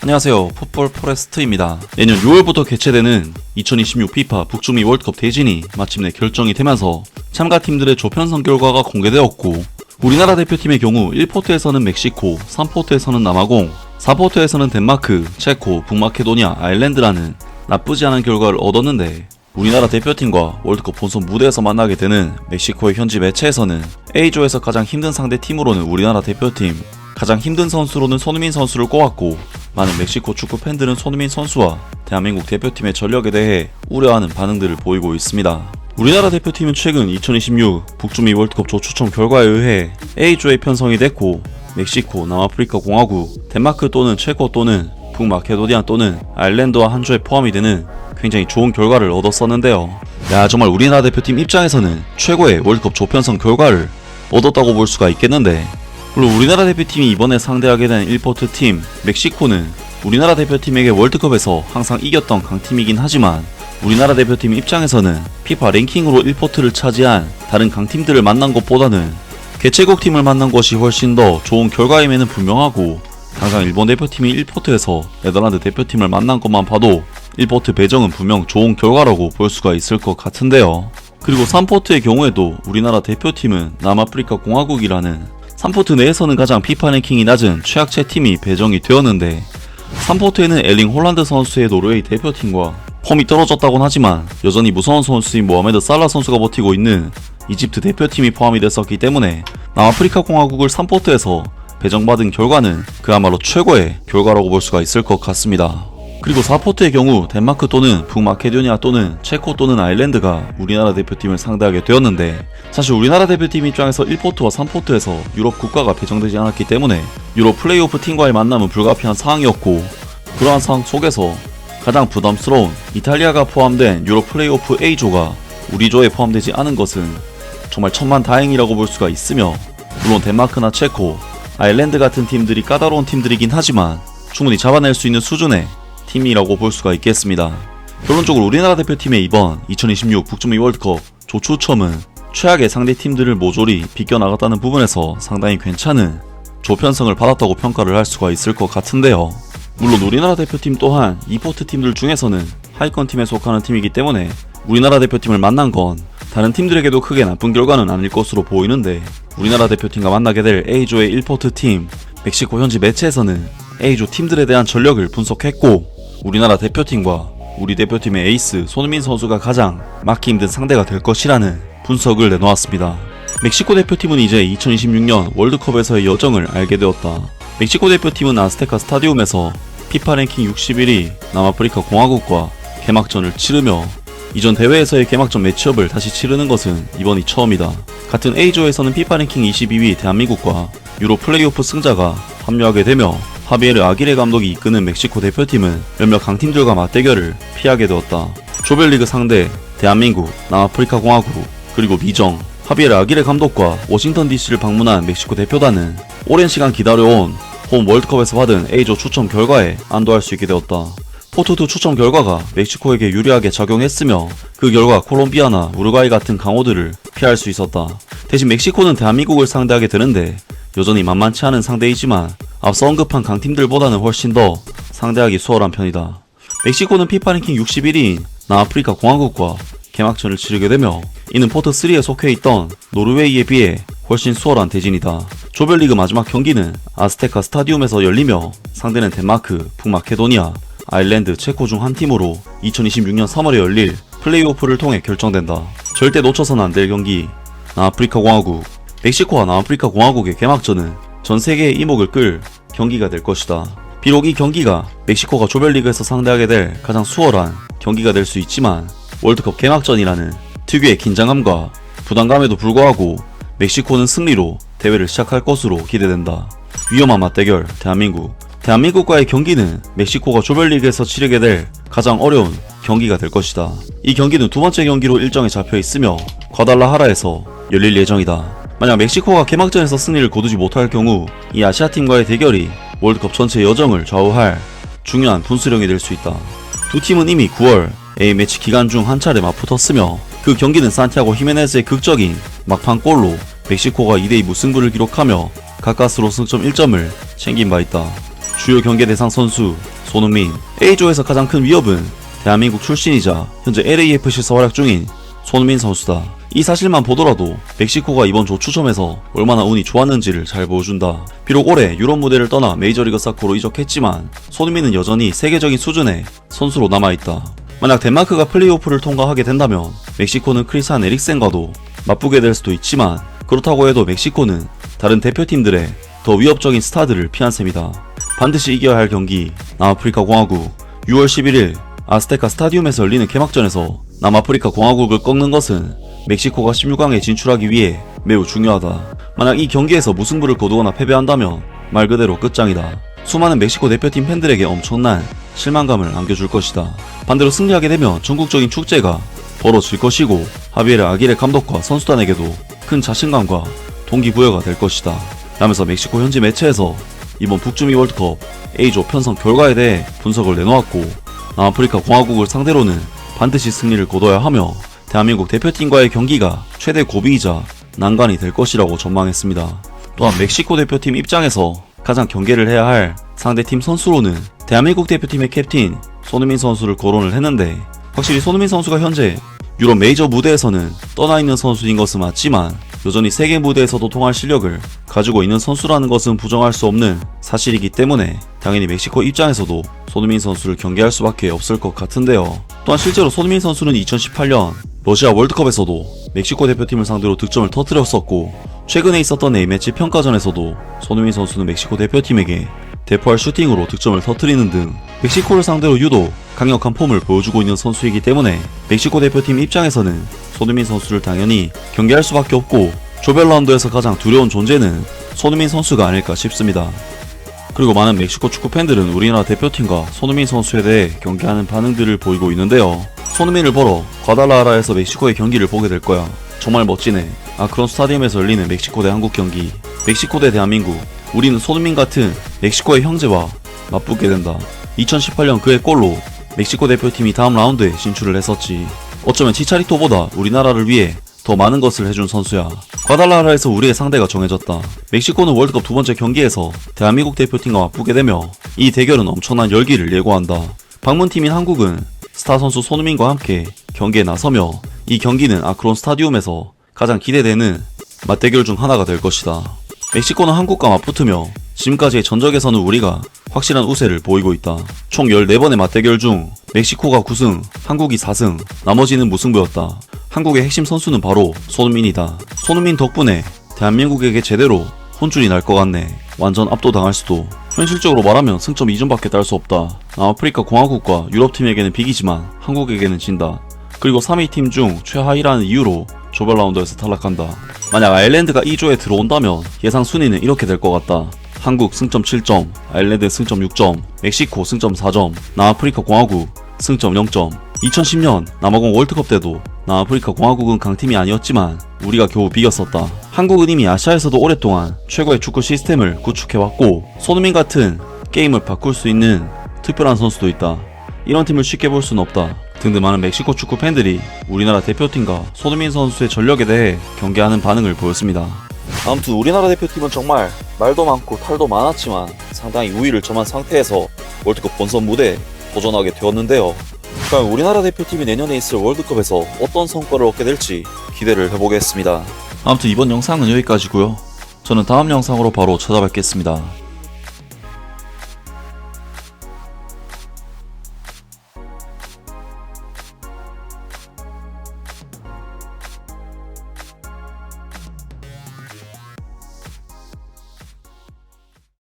안녕하세요, 풋볼 포레스트입니다. 내년 6월부터 개최되는 2026 피파 북중미 월드컵 대진이 마침내 결정이 되면서 참가팀들의 조편성 결과가 공개되었고, 우리나라 대표팀의 경우 1포트에서는 멕시코, 3포트에서는 남아공, 4포트에서는 덴마크, 체코, 북마케도니아, 아일랜드라는 나쁘지 않은 결과를 얻었는데, 우리나라 대표팀과 월드컵 본선 무대에서 만나게 되는 멕시코의 현지 매체에서는 A조에서 가장 힘든 상대팀으로는 우리나라 대표팀, 가장 힘든 선수로는 손흥민 선수를 꼽았고, 많은 멕시코 축구 팬들은 손흥민 선수와 대한민국 대표팀의 전력에 대해 우려하는 반응들을 보이고 있습니다. 우리나라 대표팀은 최근 2026 북중미 월드컵 조 추첨 결과에 의해 A조에 편성이 됐고, 멕시코, 남아프리카 공화국, 덴마크 또는 체코 또는 북마케도니아 또는 아일랜드와 한 조에 포함이 되는 굉장히 좋은 결과를 얻었었는데요. 정말 우리나라 대표팀 입장에서는 최고의 월드컵 조편성 결과를 얻었다고 볼 수가 있겠는데, 물론 우리나라 대표팀이 이번에 상대하게 된 1포트 팀 멕시코는 우리나라 대표팀에게 월드컵에서 항상 이겼던 강팀이긴 하지만, 우리나라 대표팀 입장에서는 피파 랭킹으로 1포트를 차지한 다른 강팀들을 만난 것보다는 개최국 팀을 만난 것이 훨씬 더 좋은 결과임에는 분명하고, 당장 일본 대표팀이 1포트에서 네덜란드 대표팀을 만난 것만 봐도 1포트 배정은 분명 좋은 결과라고 볼 수가 있을 것 같은데요. 그리고 3포트의 경우에도 우리나라 대표팀은 남아프리카 공화국이라는 3포트 내에서는 가장 피파 랭킹이 낮은 최악체 팀이 배정이 되었는데, 3포트에는 엘링 홀란드 선수의 노르웨이 대표팀과 폼이 떨어졌다곤 하지만 여전히 무서운 선수인 모하메드 살라 선수가 버티고 있는 이집트 대표팀이 포함이 됐었기 때문에 남아프리카 공화국을 3포트에서 배정받은 결과는 그야말로 최고의 결과라고 볼 수가 있을 것 같습니다. 그리고 4포트의 경우 덴마크 또는 북마케도니아 또는 체코 또는 아일랜드가 우리나라 대표팀을 상대하게 되었는데, 사실 우리나라 대표팀 입장에서 1포트와 3포트에서 유럽 국가가 배정되지 않았기 때문에 유럽 플레이오프 팀과의 만남은 불가피한 상황이었고, 그러한 상황 속에서 가장 부담스러운 이탈리아가 포함된 유럽 플레이오프 A조가 우리 조에 포함되지 않은 것은 정말 천만다행이라고 볼 수가 있으며, 물론 덴마크나 체코, 아일랜드 같은 팀들이 까다로운 팀들이긴 하지만 충분히 잡아낼 수 있는 수준의 팀이라고 볼 수가 있겠습니다. 결론적으로 우리나라 대표팀의 이번 2026 북중미 월드컵 조추첨은 최악의 상대팀들을 모조리 비껴나갔다는 부분에서 상당히 괜찮은 조편성을 받았다고 평가를 할 수가 있을 것 같은데요. 물론 우리나라 대표팀 또한 2포트 팀들 중에서는 하위권 팀에 속하는 팀이기 때문에 우리나라 대표팀을 만난 건 다른 팀들에게도 크게 나쁜 결과는 아닐 것으로 보이는데, 우리나라 대표팀과 만나게 될 A조의 1포트 팀 멕시코 현지 매체에서는 A조 팀들에 대한 전력을 분석했고, 우리나라 대표팀과 우리 대표팀의 에이스 손흥민 선수가 가장 막기 힘든 상대가 될 것이라는 분석을 내놓았습니다. 멕시코 대표팀은 이제 2026년 월드컵에서의 여정을 알게 되었다. 멕시코 대표팀은 아스테카 스타디움에서 피파 랭킹 61위 남아프리카 공화국과 개막전을 치르며, 이전 대회에서의 개막전 매치업을 다시 치르는 것은 이번이 처음이다. 같은 A조에서는 피파 랭킹 22위 대한민국과 유로 플레이오프 승자가 합류하게 되며, 하비에르 아기레 감독이 이끄는 멕시코 대표팀은 몇몇 강팀들과 맞대결을 피하게 되었다. 조별리그 상대 대한민국, 남아프리카 공화국, 그리고 미정, 하비에르 아기레 감독과 워싱턴 DC를 방문한 멕시코 대표단은 오랜 시간 기다려온 홈 월드컵에서 받은 A조 추첨 결과에 안도할 수 있게 되었다. 포트2 추첨 결과가 멕시코에게 유리하게 작용했으며, 그 결과 콜롬비아나 우루과이 같은 강호들을 피할 수 있었다. 대신 멕시코는 대한민국을 상대하게 되는데 여전히 만만치 않은 상대이지만 앞서 언급한 강팀들보다는 훨씬 더 상대하기 수월한 편이다. 멕시코는 피파 랭킹 61위인 남아프리카 공화국과 개막전을 치르게 되며, 이는 포트3에 속해있던 노르웨이에 비해 훨씬 수월한 대진이다. 조별리그 마지막 경기는 아스테카 스타디움에서 열리며, 상대는 덴마크, 북마케도니아, 아일랜드, 체코 중 한 팀으로 2026년 3월에 열릴 플레이오프를 통해 결정된다. 절대 놓쳐서는 안 될 경기, 남아프리카 공화국. 멕시코와 남아프리카 공화국의 개막전은 전 세계의 이목을 끌 경기가 될 것이다. 비록 이 경기가 멕시코가 조별리그에서 상대하게 될 가장 수월한 경기가 될 수 있지만, 월드컵 개막전이라는 특유의 긴장감과 부담감에도 불구하고 멕시코는 승리로 대회를 시작할 것으로 기대된다. 위험한 맞대결 대한민국. 대한민국과의 경기는 멕시코가 조별리그에서 치르게 될 가장 어려운 경기가 될 것이다. 이 경기는 두 번째 경기로 일정에 잡혀 있으며 과달라하라에서 열릴 예정이다. 만약 멕시코가 개막전에서 승리를 거두지 못할 경우 이 아시아팀과의 대결이 월드컵 전체 여정을 좌우할 중요한 분수령이 될 수 있다. 두 팀은 이미 9월 A매치 기간 중 한 차례 맞붙었으며, 그 경기는 산티아고 히메네즈의 극적인 막판골로 멕시코가 2대2 무승부를 기록하며 가까스로 승점 1점을 챙긴 바 있다. 주요 경계 대상 선수 손흥민. A조에서 가장 큰 위협은 대한민국 출신이자 현재 LAFC에서 활약 중인 손흥민 선수다. 이 사실만 보더라도 멕시코가 이번 조 추첨에서 얼마나 운이 좋았는지를 잘 보여준다. 비록 올해 유럽 무대를 떠나 메이저리그 사커로 이적했지만 손흥민은 여전히 세계적인 수준의 선수로 남아있다. 만약 덴마크가 플레이오프를 통과하게 된다면 멕시코는 크리스찬 에릭센과도 맞붙게 될 수도 있지만, 그렇다고 해도 멕시코는 다른 대표팀들의 더 위협적인 스타들을 피한 셈이다. 반드시 이겨야 할 경기 남아프리카 공화국. 6월 11일 아스테카 스타디움에서 열리는 개막전에서 남아프리카 공화국을 꺾는 것은 멕시코가 16강에 진출하기 위해 매우 중요하다. 만약 이 경기에서 무승부를 거두거나 패배한다면 말 그대로 끝장이다. 수많은 멕시코 대표팀 팬들에게 엄청난 실망감을 안겨줄 것이다. 반대로 승리하게 되면 전국적인 축제가 벌어질 것이고, 하비에르 아기레 감독과 선수단에게도 큰 자신감과 동기부여가 될 것이다. 라면서 멕시코 현지 매체에서 이번 북중미 월드컵 A조 편성 결과에 대해 분석을 내놓았고, 남아프리카 공화국을 상대로는 반드시 승리를 거둬야 하며 대한민국 대표팀과의 경기가 최대 고비이자 난관이 될 것이라고 전망했습니다. 또한 멕시코 대표팀 입장에서 가장 경계를 해야 할 상대팀 선수로는 대한민국 대표팀의 캡틴 손흥민 선수를 거론을 했는데, 확실히 손흥민 선수가 현재 유럽 메이저 무대에서는 떠나있는 선수인 것은 맞지만 여전히 세계 무대에서도 통할 실력을 가지고 있는 선수라는 것은 부정할 수 없는 사실이기 때문에 당연히 멕시코 입장에서도 손흥민 선수를 경계할 수밖에 없을 것 같은데요. 또한 실제로 손흥민 선수는 2018년 러시아 월드컵에서도 멕시코 대표팀을 상대로 득점을 터뜨렸었고, 최근에 있었던 A매치 평가전에서도 손흥민 선수는 멕시코 대표팀에게 대포할 슈팅으로 득점을 터뜨리는 등 멕시코를 상대로 유독 강력한 폼을 보여주고 있는 선수이기 때문에 멕시코 대표팀 입장에서는 손흥민 선수를 당연히 경계할 수밖에 없고, 조별 라운드에서 가장 두려운 존재는 손흥민 선수가 아닐까 싶습니다. 그리고 많은 멕시코 축구 팬들은 우리나라 대표팀과 손흥민 선수에 대해 경계하는 반응들을 보이고 있는데요. 손흥민을 보러 과달라하라에서 멕시코의 경기를 보게 될 거야. 정말 멋지네. 아크론 스타디움에서 열리는 멕시코 대 한국 경기. 멕시코 대 대한민국. 우리는 손흥민 같은 멕시코의 형제와 맞붙게 된다. 2018년 그의 골로 멕시코 대표팀이 다음 라운드에 진출을 했었지. 어쩌면 치차리토보다 우리나라를 위해 더 많은 것을 해준 선수야. 과달라하라에서 우리의 상대가 정해졌다. 멕시코는 월드컵 두 번째 경기에서 대한민국 대표팀과 맞붙게 되며 이 대결은 엄청난 열기를 예고한다. 방문팀인 한국은 스타 선수 손흥민과 함께 경기에 나서며 이 경기는 아크론 스타디움에서 가장 기대되는 맞대결 중 하나가 될 것이다. 멕시코는 한국과 맞붙으며 지금까지의 전적에서는 우리가 확실한 우세를 보이고 있다. 총 14번의 맞대결 중 멕시코가 9승, 한국이 4승, 나머지는 무승부였다. 한국의 핵심 선수는 바로 손흥민이다. 손흥민 덕분에 대한민국에게 제대로 혼쭐이 날 것 같네. 완전 압도당할 수도. 현실적으로 말하면 승점 2점밖에 딸 수 없다. 남아프리카 공화국과 유럽팀에게는 비기지만 한국에게는 진다. 그리고 3위 팀 중 최하위라는 이유로 조별 라운드에서 탈락한다. 만약 아일랜드가 2조에 들어온다면 예상 순위는 이렇게 될 것 같다. 한국 승점 7점, 아일랜드 승점 6점, 멕시코 승점 4점, 남아프리카 공화국 승점 0점. 2010년 남아공 월드컵 때도 남아프리카 공화국은 강팀이 아니었지만 우리가 겨우 비겼었다. 한국은 이미 아시아에서도 오랫동안 최고의 축구 시스템을 구축해왔고, 손흥민 같은 게임을 바꿀 수 있는 특별한 선수도 있다. 이런 팀을 쉽게 볼 수는 없다. 등등 많은 멕시코 축구 팬들이 우리나라 대표팀과 손흥민 선수의 전력에 대해 경계하는 반응을 보였습니다. 아무튼 우리나라 대표팀은 정말 말도 많고 탈도 많았지만 상당히 우위를 점한 상태에서 월드컵 본선 무대에 도전하게 되었는데요. 과연 우리나라 대표팀이 내년에 있을 월드컵에서 어떤 성과를 얻게 될지 기대를 해보겠습니다. 아무튼 이번 영상은 여기까지고요. 저는 다음 영상으로 바로 찾아뵙겠습니다.